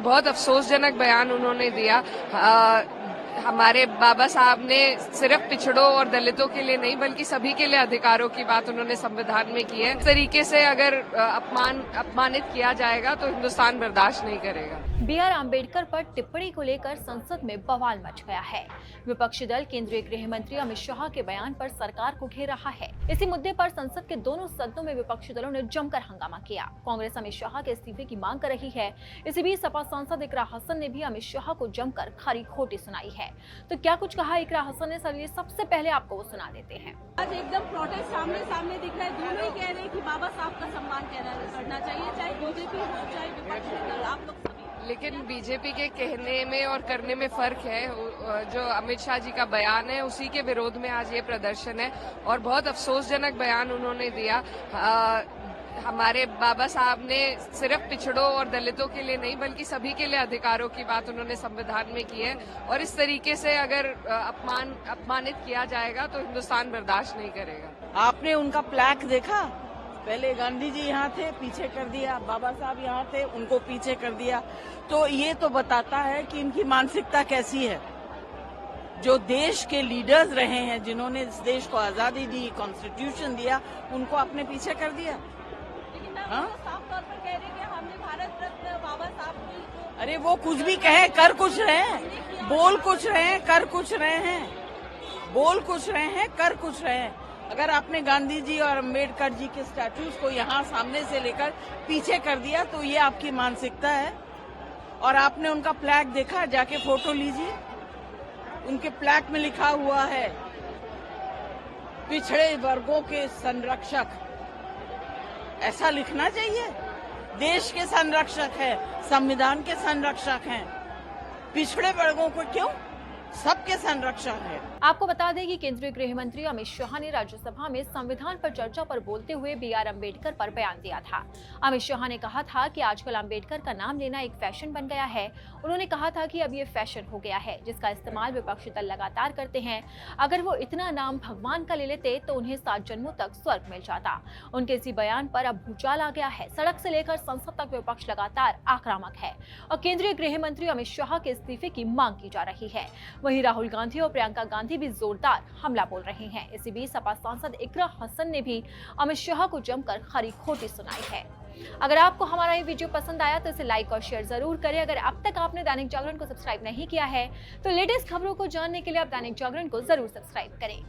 बहुत अफसोसजनक बयान उन्होंने दिया। हमारे बाबा साहब ने सिर्फ पिछड़ों और दलितों के लिए नहीं बल्कि सभी के लिए अधिकारों की बात उन्होंने संविधान में की है। इस तरीके से अगर अपमानित किया जाएगा तो हिंदुस्तान बर्दाश्त नहीं करेगा। BR अम्बेडकर पर टिप्पणी को लेकर संसद में बवाल मच गया है। विपक्षी दल केंद्रीय गृह मंत्री अमित शाह के बयान पर सरकार को घेर रहा है। इसी मुद्दे पर संसद के दोनों सदनों में विपक्षी दलों ने जमकर हंगामा किया। कांग्रेस अमित शाह के इस्तीफे की मांग कर रही है। इसी बीच सपा सांसद इकरा हसन ने भी अमित शाह को जमकर खरी खोटी सुनाई है। तो क्या कुछ कहा इकरा हसन ने, चलिए सबसे पहले आपको वो सुना देते हैं। आज एकदम प्रोटेस्ट सामने दिख रहा है। दोनों ही कह रहे हैं कि बाबा साहब का सम्मान करना चाहिए, चाहे बीजेपी हो चाहे विपक्षी दल, आप लोग सभी। लेकिन बीजेपी के कहने में और करने में फर्क है। जो अमित शाह जी का बयान है उसी के विरोध में आज ये प्रदर्शन है और बहुत अफसोसजनक बयान उन्होंने दिया। हमारे बाबा साहब ने सिर्फ पिछड़ों और दलितों के लिए नहीं बल्कि सभी के लिए अधिकारों की बात उन्होंने संविधान में की है और इस तरीके से अगर अपमानित किया जाएगा तो हिंदुस्तान बर्दाश्त नहीं करेगा। आपने उनका प्लैक देखा? पहले गांधी जी यहाँ थे, पीछे कर दिया। बाबा साहब यहाँ थे, उनको पीछे कर दिया। तो ये तो बताता है कि इनकी मानसिकता कैसी है। जो देश के लीडर्स रहे हैं, जिन्होंने इस देश को आजादी दी, कॉन्स्टिट्यूशन दिया, उनको आपने पीछे कर दिया। साफ तौर पर कह रहे हैं कि हमने भारत रत्न बाबा साहब को। अरे वो कुछ भी कहे, कर कुछ रहे हैं, बोल कुछ रहे हैं, कर कुछ रहे हैं, बोल कुछ रहे हैं, कर कुछ रहे हैं। अगर आपने गांधी जी और अम्बेडकर जी के स्टैट्यूज को यहाँ सामने से लेकर पीछे कर दिया तो ये आपकी मानसिकता है। और आपने उनका फ्लैग देखा? जाके फोटो लीजिए। उनके फ्लैग में लिखा हुआ है पिछड़े वर्गों के संरक्षक। ऐसा लिखना चाहिए। देश के संरक्षक है, संविधान के संरक्षक हैं, पिछड़े वर्गों को क्यों? सबके संरक्षण है। आपको बता दें कि केंद्रीय गृह मंत्री अमित शाह ने राज्यसभा में संविधान पर चर्चा पर बोलते हुए BR अम्बेडकर पर बयान दिया था। अमित शाह ने कहा था कि आजकल अम्बेडकर का नाम लेना एक फैशन बन गया है। उन्होंने कहा था कि अब ये फैशन हो गया है जिसका इस्तेमाल विपक्षी दल लगातार करते हैं। अगर वो इतना नाम भगवान का ले लेते तो उन्हें 7 जन्मों तक स्वर्ग मिल जाता। उनके इसी बयान पर अब भूचाल आ गया है। सड़क से लेकर संसद तक विपक्ष लगातार आक्रामक है और केंद्रीय गृह मंत्री अमित शाह के इस्तीफे की मांग की जा रही है। वहीं राहुल गांधी और प्रियंका गांधी भी जोरदार हमला बोल रहे हैं। इसी बीच सपा सांसद इकरा हसन ने भी अमित शाह को जमकर खरी खोटी सुनाई है। अगर आपको हमारा ये वीडियो पसंद आया तो इसे लाइक और शेयर जरूर करें। अगर अब तक आपने दैनिक जागरण को सब्सक्राइब नहीं किया है तो लेटेस्ट खबरों को जानने के लिए आप दैनिक जागरण को जरूर सब्सक्राइब करें।